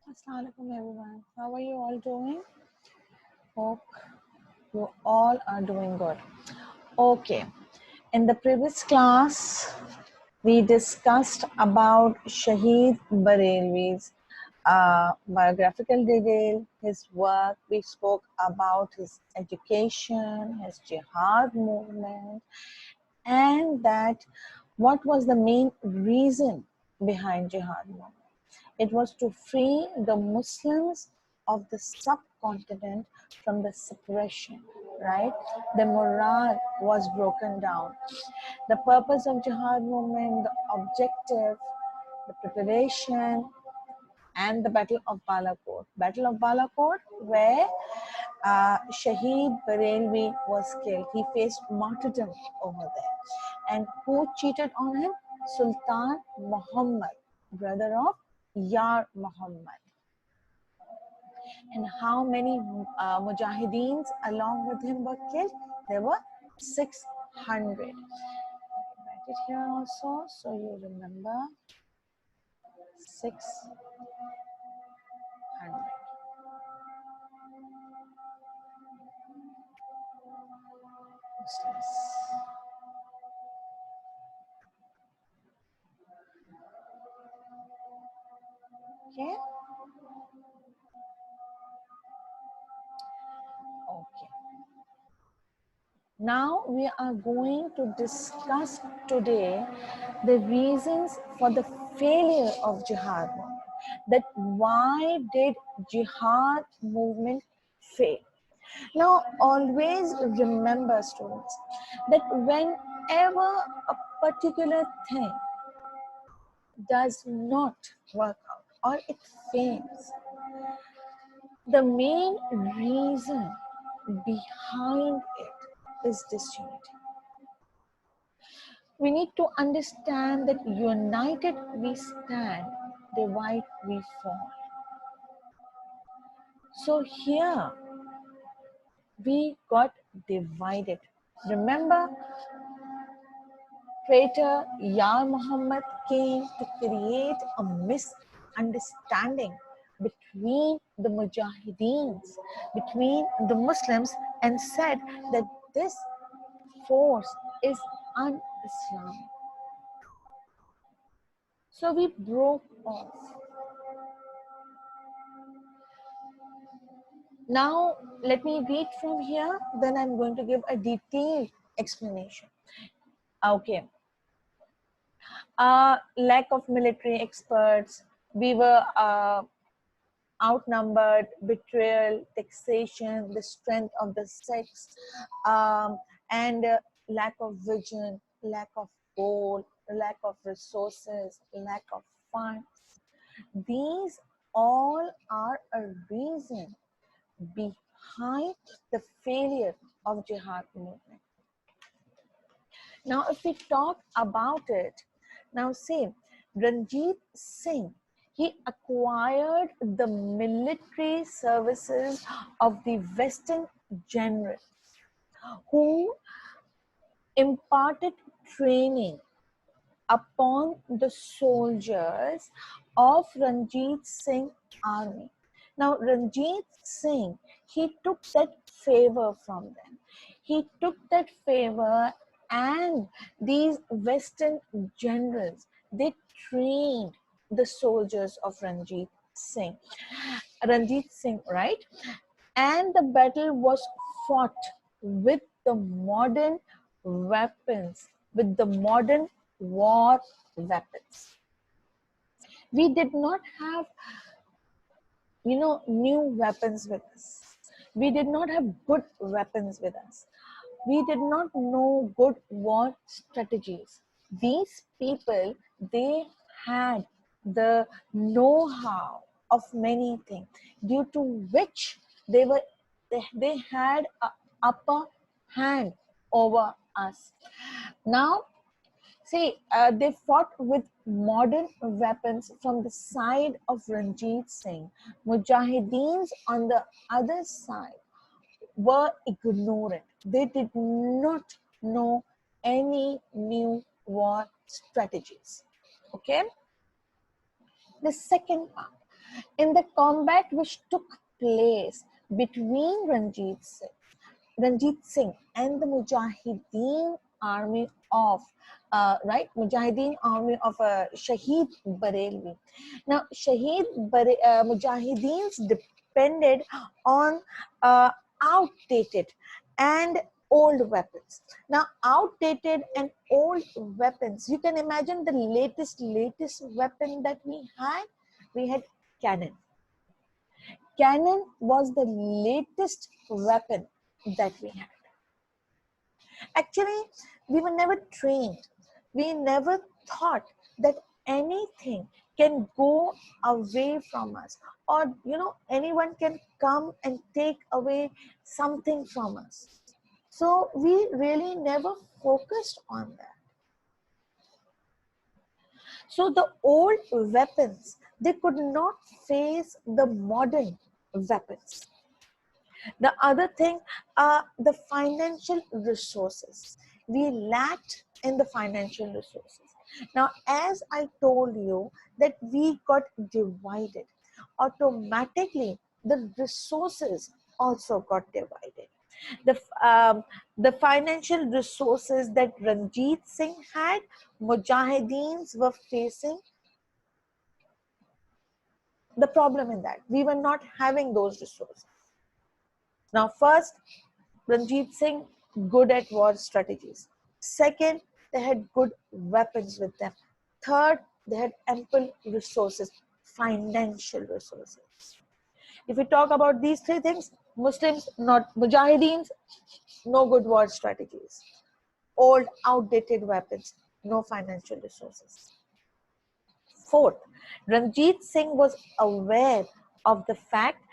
Assalamualaikum everyone. How are you all doing? Hope you all are doing good. Okay. In the previous class, we discussed about Shaheed Barelvi's biographical detail, his work. We spoke about his education, his jihad movement, and that what was the main reason behind jihad movement. It was to free the Muslims of the subcontinent from the suppression, right? The morale was broken down. The purpose of jihad movement, the objective, the preparation, and the Battle of Balakot. Battle of Balakot, where Shaheed Barelvi was killed. He faced martyrdom over there. And who cheated on him? Sultan Muhammad, brother of Yar Muhammad. And how many mujahideens along with him were killed? There were 600. Write it here also so you remember. 600 Muslims. Okay. Okay. Now we are going to discuss today the reasons for the failure of jihad movement. That why did jihad movement fail? Now always remember, students, that whenever a particular thing does not work out or it fails, the main reason behind it is disunity. We need to understand that united we stand, divided we fall. So here we got divided. Remember, traitor Yar Muhammad came to create a misunderstanding between the Mujahideens, between the Muslims, and said that this force is un-Islamic. So we broke off. Now, let me read from here, then I'm going to give a detailed explanation. Okay. Lack of military experts. We were outnumbered, betrayal, taxation, the strength of the sex, and lack of vision, lack of goal, lack of resources, lack of funds. These all are a reason behind the failure of jihad movement. Now, if we talk about it, now see, Ranjit Singh, he acquired the military services of the Western generals who imparted training upon the soldiers of Ranjit Singh army. Now, Ranjit Singh, he took that favor from them. He took that favor, and these Western generals, they trained the soldiers of Ranjit Singh. Ranjit Singh, right? And the battle was fought with the modern weapons, with the modern war weapons. We did not have, new weapons with us. We did not have good weapons with us. We did not know good war strategies. These people, they had the know-how of many things, due to which they had an upper hand over us. Now, see, they fought with modern weapons from the side of Ranjit Singh. Mujahideens on the other side were ignorant. They did not know any new war strategies. Okay? The second part. In the combat which took place between Ranjit Singh and the Mujahideen army of Mujahideen army of Shaheed Barelvi. Now, Mujahideens depended on outdated and old weapons. Now, outdated and old weapons, you can imagine the latest weapon that we had. We had cannon. Cannon was the latest weapon that we had. Actually, we were never trained. We never thought that anything can go away from us, or anyone can come and take away something from us. So we really never focused on that. So the old weapons, they could not face the modern weapons. The other thing are the financial resources. We lacked in the financial resources. Now, as I told you that we got divided, automatically the resources also got divided. The financial resources that Ranjit Singh had, Mujahideens were facing the problem in that. We were not having those resources. Now, first, Ranjit Singh, good at war strategies. Second, they had good weapons with them. Third, they had ample resources, financial resources. If we talk about these three things, Muslims, not Mujahideens, no good war strategies. Old, outdated weapons, no financial resources. Fourth, Ranjit Singh was aware of the fact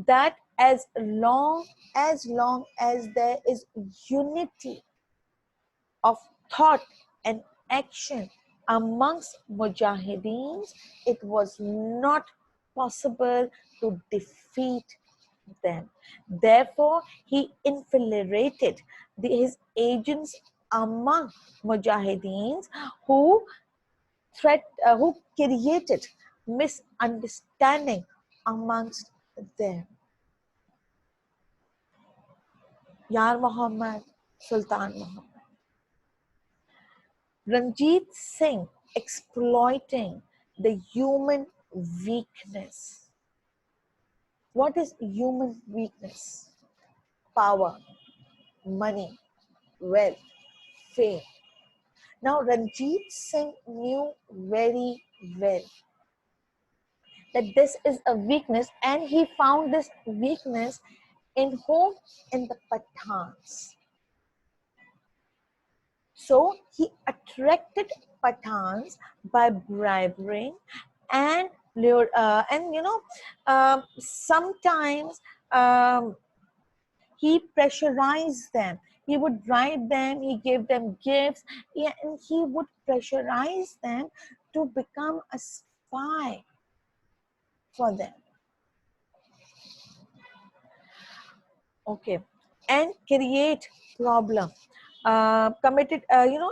that as long as there is unity of thought and action amongst Mujahideens, it was not possible to defeat them. Therefore, he infiltrated his agents among Mujahideens who who created misunderstanding amongst them. Yar Muhammad, Sultan Muhammad. Ranjit Singh exploiting the human weakness. What is human weakness? Power, money, wealth, fame. Now, Ranjit Singh knew very well that this is a weakness, and he found this weakness in whom? In the Pathans. So he attracted Pathans by bribery and lure, sometimes he pressurized them. He would bribe them, he gave them gifts, and he would pressurize them to become a spy for them. Okay, and create problem. Committed,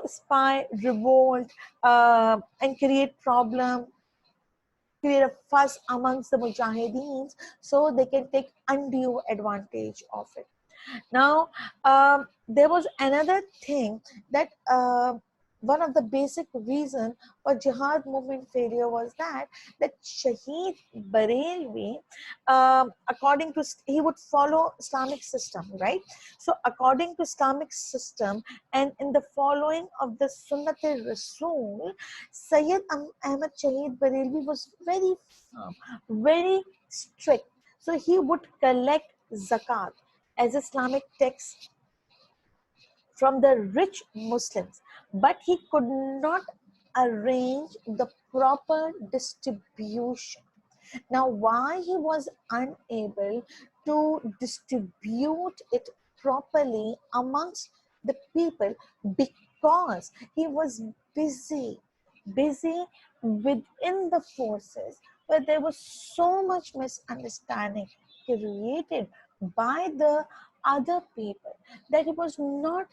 spy, revolt, and create problem, create a fuss amongst the Mujahideens so they can take undue advantage of it. Now, there was another thing that one of the basic reasons for jihad movement failure was that Shaheed Barelvi, according to, he would follow Islamic system, right? So according to Islamic system and in the following of the Sunnat-e-Rasool, Syed Ahmed Shaheed Barelvi was very firm, very strict. So he would collect zakat as Islamic text from the rich Muslims, but he could not arrange the proper distribution. Now, why he was unable to distribute it properly amongst the people? Because he was busy within the forces, where there was so much misunderstanding created by the other people that he was not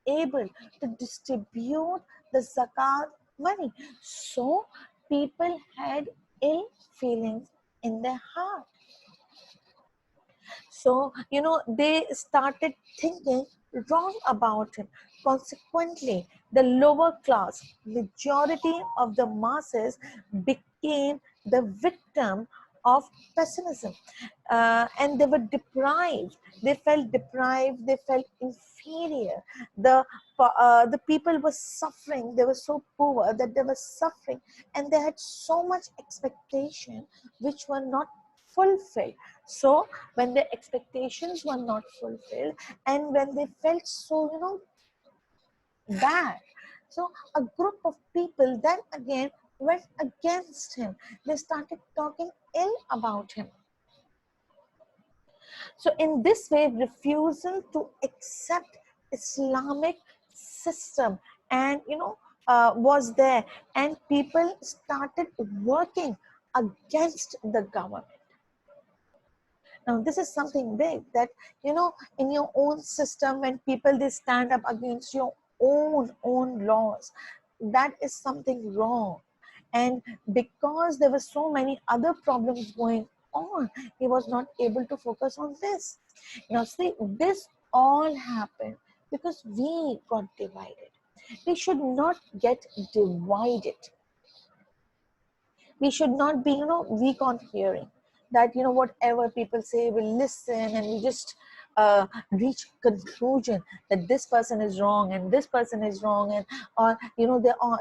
able to distribute the zakat money. So people had ill feelings in their heart. So, they started thinking wrong about him. Consequently, the lower class, majority of the masses, became the victim of pessimism. And they were deprived. They felt deprived. They felt inferior. The people were suffering. They were so poor that they were suffering, and they had so much expectation which were not fulfilled. So when their expectations were not fulfilled, and when they felt so bad, so a group of people then again went against him. They started talking ill about him. So in this way, refusal to accept Islamic system and was there, and people started working against the government. Now, this is something big, that, in your own system, when people, they stand up against your own laws, that is something wrong. And because there were so many other problems going on, he was not able to focus on this. Now, see, this all happened because we got divided. We should not get divided. We should not be weak on hearing, that whatever people say, we'll listen, and we just reach conclusion that this person is wrong and this person is wrong, and or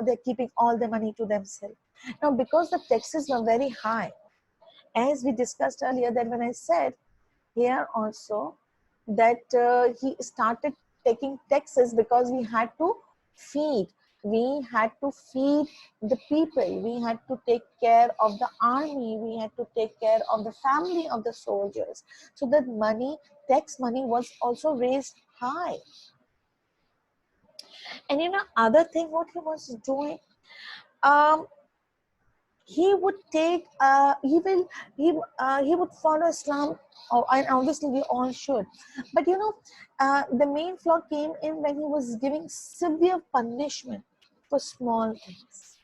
they're keeping all the money to themselves. Now, because the taxes were very high, as we discussed earlier, that when I said here also that he started taking taxes because feed we had to feed the people, we had to take care of the army, we had to take care of the family of the soldiers. So that tax money was also raised high. And other thing what he was doing, um he would take he would follow Islam, and obviously we all should, but the main flaw came in when he was giving severe punishment for small things.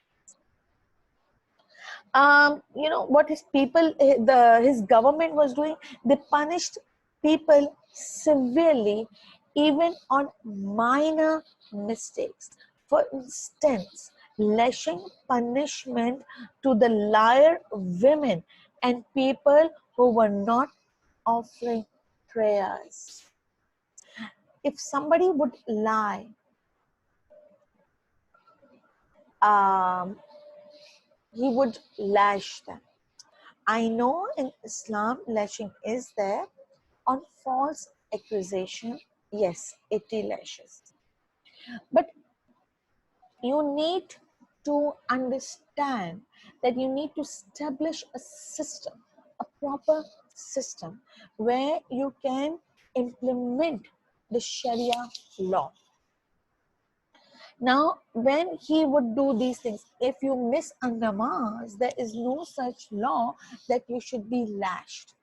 What his government was doing, they punished people severely, even on minor mistakes. For instance, lashing punishment to the liar women and people who were not offering prayers. If somebody would lie, um, he would lash them. I know in Islam, lashing is there. On false accusation, yes, 80 lashes. But you need to understand that you need to establish a system, a proper system, where you can implement the Sharia law. Now, when he would do these things, if you miss a namaz, there is no such law that you should be lashed.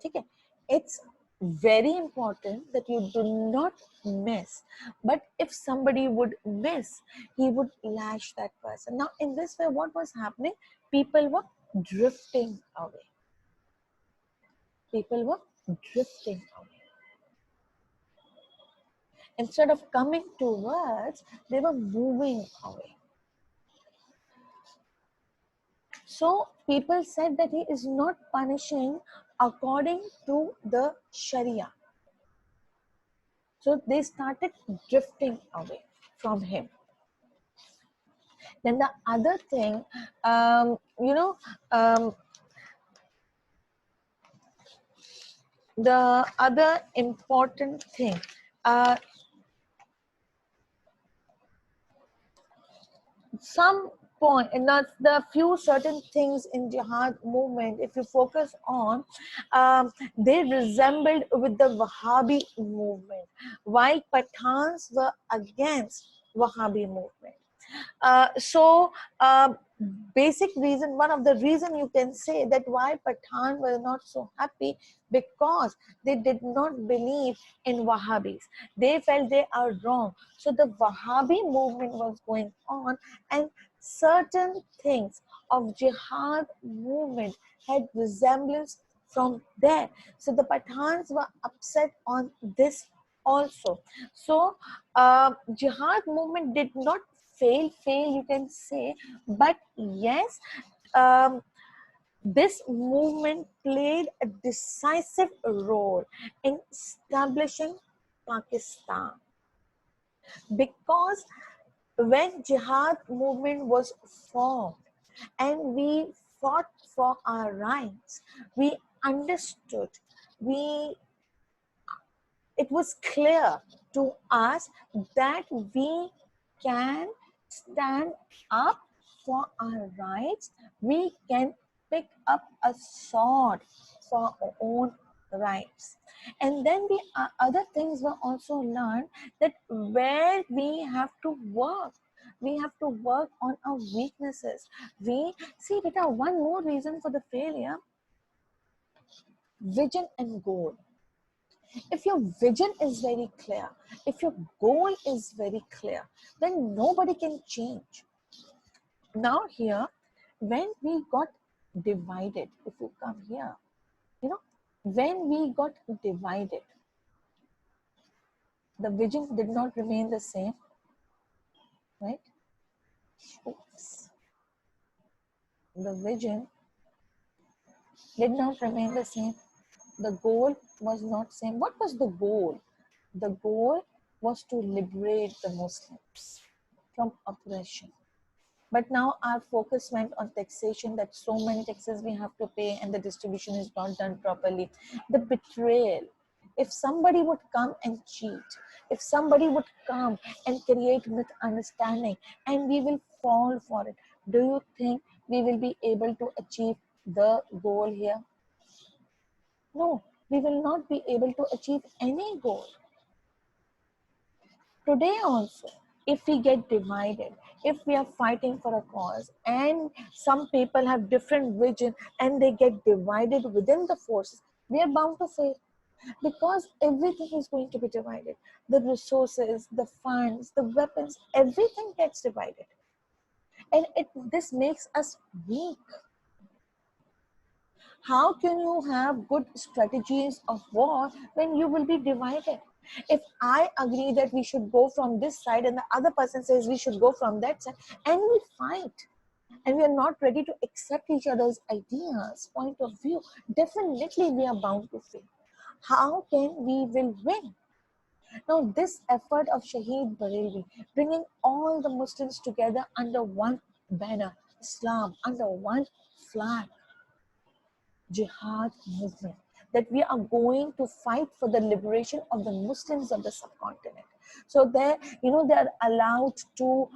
Okay? It's very important that you do not miss. But if somebody would miss, he would lash that person. Now, in this way, what was happening? People were drifting away. People were drifting away. Instead of coming towards, they were moving away. So people said that he is not punishing according to the Sharia. So they started drifting away from him. Then the other thing, the other important thing, some point, and that's the few certain things in jihad movement, if you focus on, they resembled with the Wahhabi movement, while Pathans were against Wahhabi movement. So basic reason, one of the reason you can say that why Pathan were not so happy, because they did not believe in Wahhabis. They felt they are wrong. So the Wahhabi movement was going on, and certain things of jihad movement had resemblance from there. So the Pathans were upset on this also. So jihad movement did not fail, you can say, but yes, um, this movement played a decisive role in establishing Pakistan, because when jihad movement was formed and we fought for our rights, we understood, we it was clear to us that we can stand up for our rights. We can pick up a sword for our own rights. And then the other things were also learned, that where we have to work. We have to work on our weaknesses. We see, beta, one more reason for the failure: vision and goal. If your vision is very clear, if your goal is very clear, then nobody can change. Now here, when we got divided, if you come here, when we got divided, the vision did not remain the same, right? Oops. The vision did not remain the same. The goal was not same. What was the goal? The goal was to liberate the Muslims from oppression. But now our focus went on taxation, that so many taxes we have to pay and the distribution is not done properly. The betrayal. If somebody would come and cheat, if somebody would come and create misunderstanding, and we will fall for it, do you think we will be able to achieve the goal here? No, we will not be able to achieve any goal. Today also, if we get divided, if we are fighting for a cause and some people have different vision and they get divided within the forces, we are bound to fail, because everything is going to be divided. The resources, the funds, the weapons, everything gets divided. And this makes us weak. How can you have good strategies of war when you will be divided? If I agree that we should go from this side and the other person says we should go from that side, and we fight, and we are not ready to accept each other's ideas, point of view, definitely we are bound to fail. How can we will win? Now, this effort of Shaheed Barelvi, bringing all the Muslims together under one banner, Islam, under one flag, jihad movement, that we are going to fight for the liberation of the Muslims of the subcontinent. So they are allowed to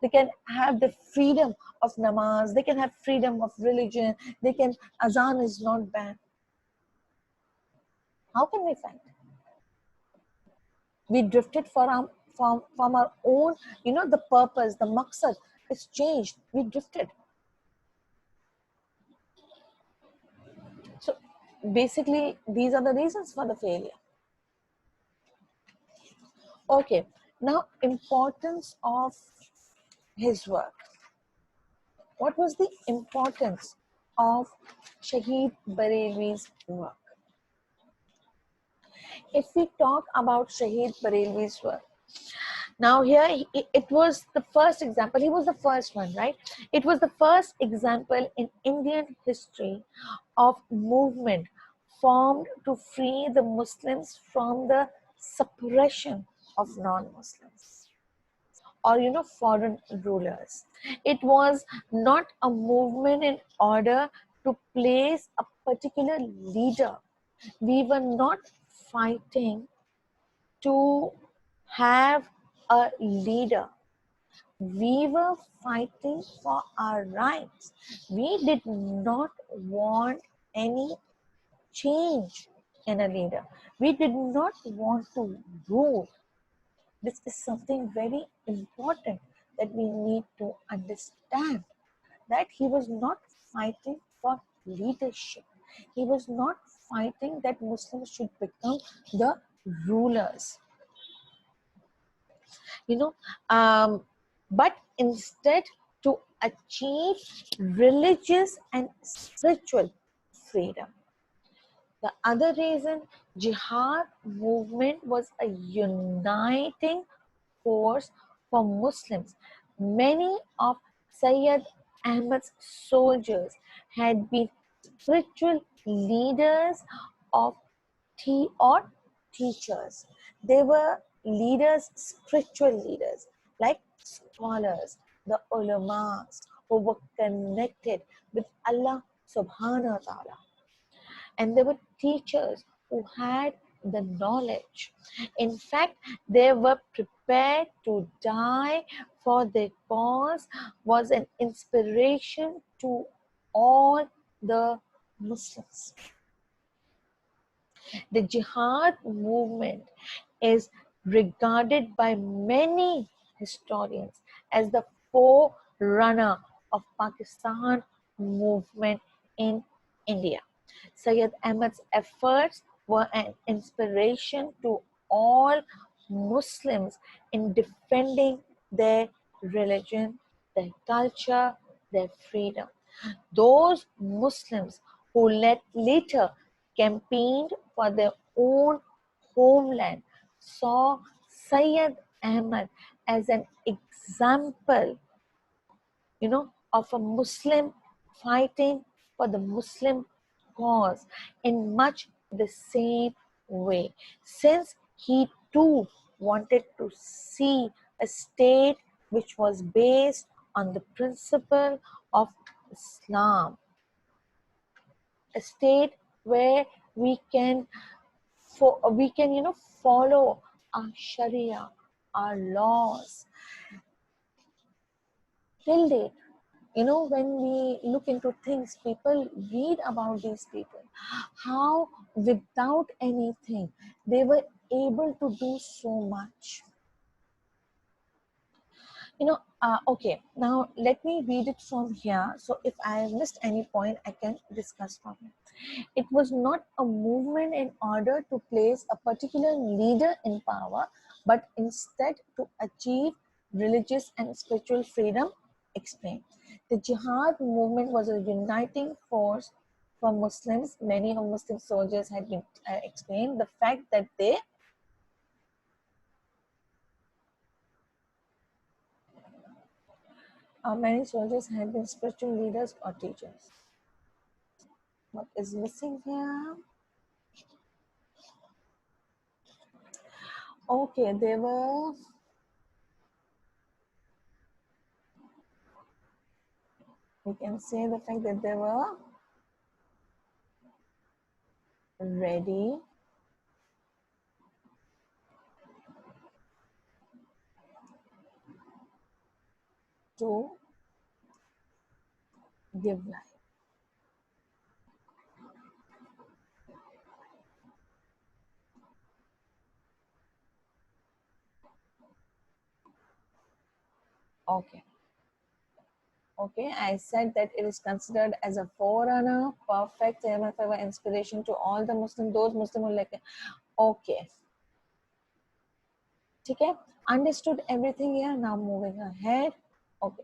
they can have the freedom of namaz, they can have freedom of religion, azan is not banned. How can we fight? We drifted from our own, the purpose, the maqsad is changed. We drifted. So basically, these are the reasons for the failure. Okay, now importance of his work. What was the importance of Shaheed Barelvi's work? If we talk about Shaheed Barelvi's work, now here it was the first example. He was the first one, right? It was the first example in Indian history of movement formed to free the Muslims from the suppression of non-Muslims, or foreign rulers. It was not a movement in order to place a particular leader. We were not fighting to have a leader. We were fighting for our rights. We did not want any change in a leader. We did not want to rule. This is something very important that we need to understand, that he was not fighting for leadership. He was not fighting that Muslims should become the rulers. But instead to achieve religious and spiritual freedom. The other reason, jihad movement was a uniting force for Muslims. Many of Syed Ahmed's soldiers had been spiritual leaders of or teachers. They were leaders, spiritual leaders, like scholars, the ulamas who were connected with Allah subhanahu wa ta'ala. And there were teachers who had the knowledge. In fact, they were prepared to die for their cause, was an inspiration to all the Muslims. The jihad movement is regarded by many historians as the forerunner of Pakistan movement in India. Syed Ahmed's efforts were an inspiration to all Muslims in defending their religion, their culture, their freedom. Those Muslims who later campaigned for their own homeland saw Syed Ahmed as an example, of a Muslim fighting for the Muslim cause in much the same way, since he too wanted to see a state which was based on the principle of Islam, a state where we can follow our Sharia, our laws. Till date, when we look into things, people read about these people, how without anything they were able to do so much. Okay, now let me read it from here. So if I missed any point, I can discuss from it. It was not a movement in order to place a particular leader in power, but instead to achieve religious and spiritual freedom. Explained. The jihad movement was a uniting force for Muslims. Many of Muslim soldiers had been explained. The fact that many soldiers had been spiritual leaders or teachers. What is missing here? Okay, they were, we can say the fact that they were ready to give life. Okay. Okay, I said that it is considered as a forerunner, perfect inspiration to all the Muslim, those Muslim who like, okay. Okay, understood everything here. Now moving ahead. Okay.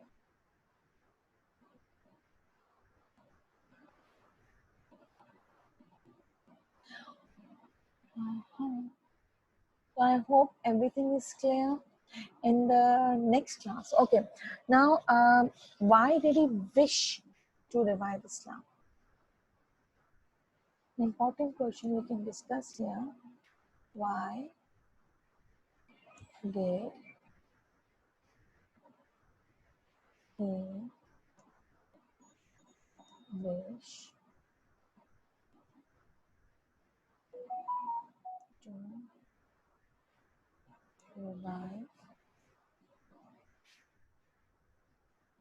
So I hope everything is clear in the next class. Okay, now why did he wish to revive Islam? An important question we can discuss here. Why did he wish to revive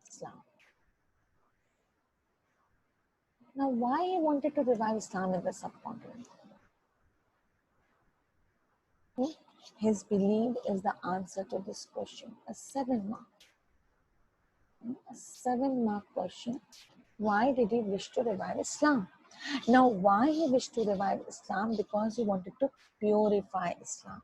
Islam? Now, why he wanted to revive Islam in the subcontinent? His belief is the answer to this question. A 7 mark. A 7 mark question. Why did he wish to revive Islam? Now, why he wished to revive Islam? Because he wanted to purify Islam.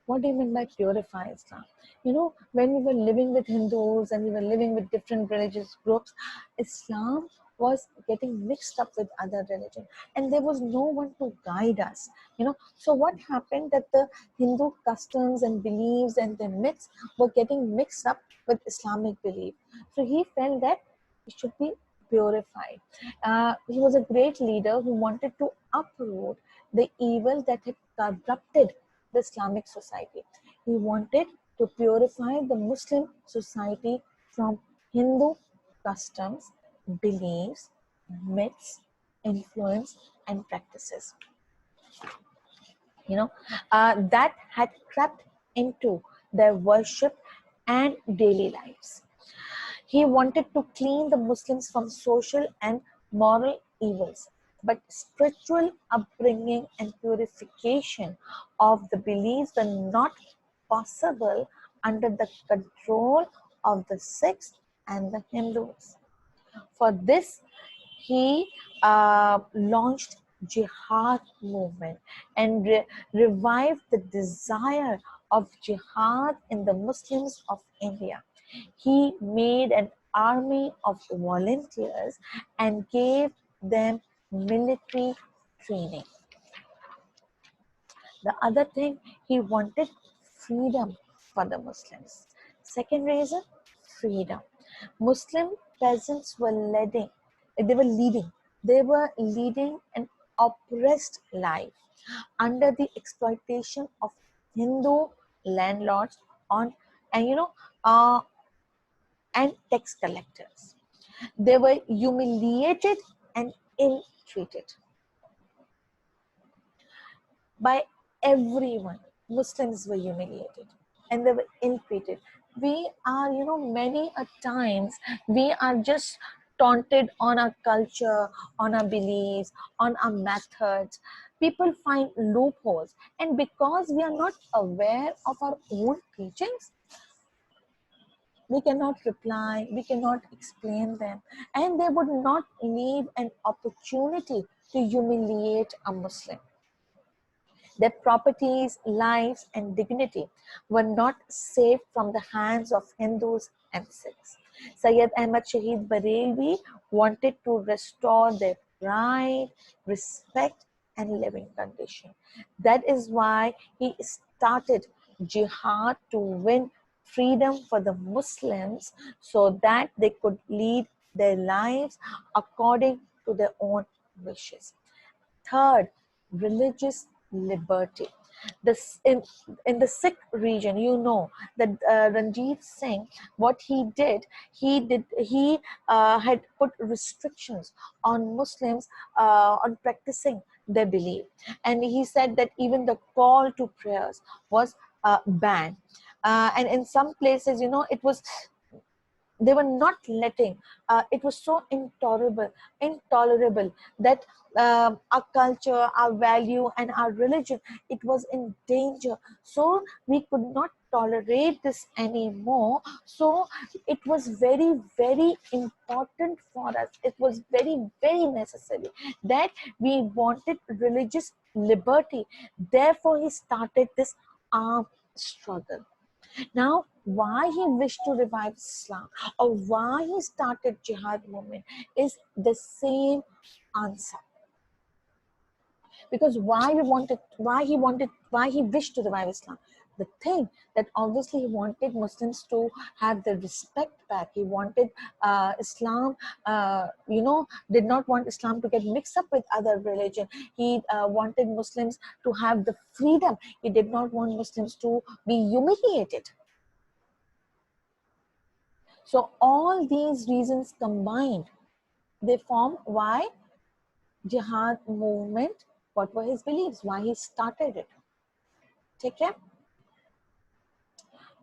What do you mean by purify Islam? You know, when we were living with Hindus and we were living with different religious groups, Islam was getting mixed up with other religion, and there was no one to guide us. You know, so what happened that the Hindu customs and beliefs and the myths were getting mixed up with Islamic belief. So he felt that it should be purified. He was a great leader who wanted to uproot the evil that had corrupted the Islamic society. He wanted to purify the Muslim society from Hindu customs, beliefs, myths, influence, and practices. That had crept into their worship and daily lives. He wanted to clean the Muslims from social and moral evils, but spiritual upbringing and purification of the beliefs were not possible under the control of the Sikhs and the Hindus. For this, he launched jihad movement and revived the desire of jihad in the Muslims of India. He made an army of volunteers and gave them military training. The other thing, he wanted freedom for the Muslims. Second reason, freedom. Muslim peasants were they were leading an oppressed life under the exploitation of Hindu landlords on and and tax collectors. They were humiliated and ill treated by everyone. Muslims were humiliated and they were ill treated. We are, many a times we are just taunted on our culture, on our beliefs, on our methods. People find loopholes, and because we are not aware of our own teachings, we cannot reply, we cannot explain them, and they would not leave an opportunity to humiliate a Muslim. Their properties, lives, and dignity were not safe from the hands of Hindus and Sikhs. Syed Ahmed Shaheed Barelvi wanted to restore their pride, respect, and living condition. That is why he started jihad to win freedom for the Muslims so that they could lead their lives according to their own wishes. Third, religious liberty. In the Sikh region, that Ranjit Singh, what he had put restrictions on Muslims on practicing their belief, and he said that even the call to prayers was banned, and in some places, it was they were not letting it was so intolerable that our culture, our value, and our religion, it was in danger. So we could not tolerate this anymore. So it was very, very important for us, it was very, very necessary that we wanted religious liberty. Therefore he started this armed struggle. Now, why he wished to revive Islam or why he started jihad movement is the same answer. Because why he wished to revive Islam? The thing that obviously he wanted Muslims to have the respect back. He wanted Islam, did not want Islam to get mixed up with other religion. He wanted Muslims to have the freedom. He did not want Muslims to be humiliated. So all these reasons combined, they form why jihad movement, what were his beliefs, why he started it. Take care.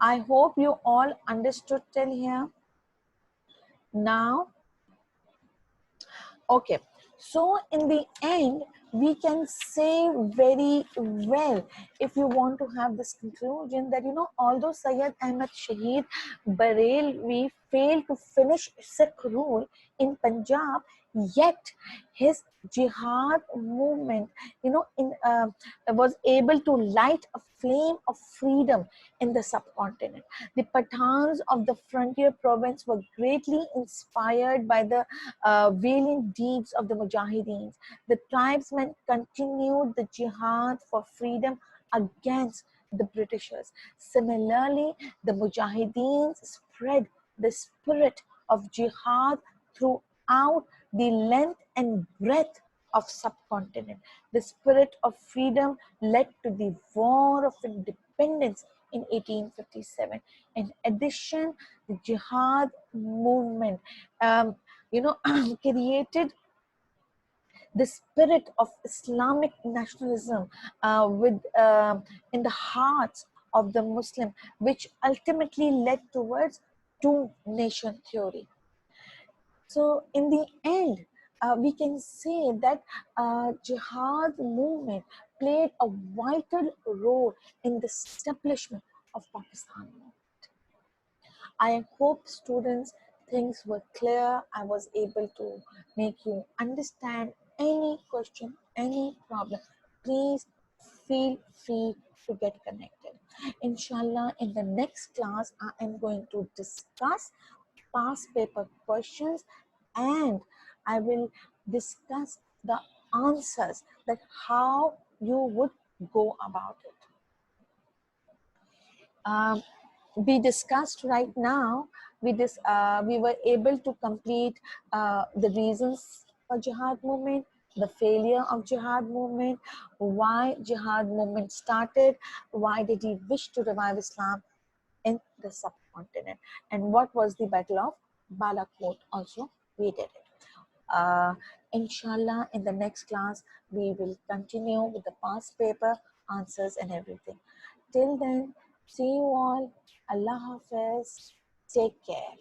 I hope you all understood till here. Now, okay. So in the end, we can say very well, if you want to have this conclusion, that although Syed Ahmed Shaheed Barelvi failed to finish Sikh rule in Punjab, Yet his jihad movement, was able to light a flame of freedom in the subcontinent. The Pathans of the frontier province were greatly inspired by the valiant deeds of the Mujahideens. The tribesmen continued the jihad for freedom against the Britishers. Similarly, the Mujahideens spread the spirit of jihad throughout the length and breadth of subcontinent. The spirit of freedom led to the War of Independence in 1857. In addition, the jihad movement, created the spirit of Islamic nationalism with in the hearts of the Muslim, which ultimately led towards two-nation theory. So in the end, we can say that jihad movement played a vital role in the establishment of Pakistan. I hope students things were clear. I was able to make you understand. Any question, any problem, please feel free to get connected. Inshallah, in the next class, I am going to discuss past paper questions, and I will discuss the answers, that how you would go about it. Um, we discussed right now, we were able to complete the reasons for jihad movement, the failure of jihad movement, why jihad movement started, why did he wish to revive Islam in the subcontinent, and what was the battle of Balakot. Also, we did it. Inshallah, in the next class, we will continue with the past paper answers and everything. Till then, see you all. Allah Hafiz. Take care.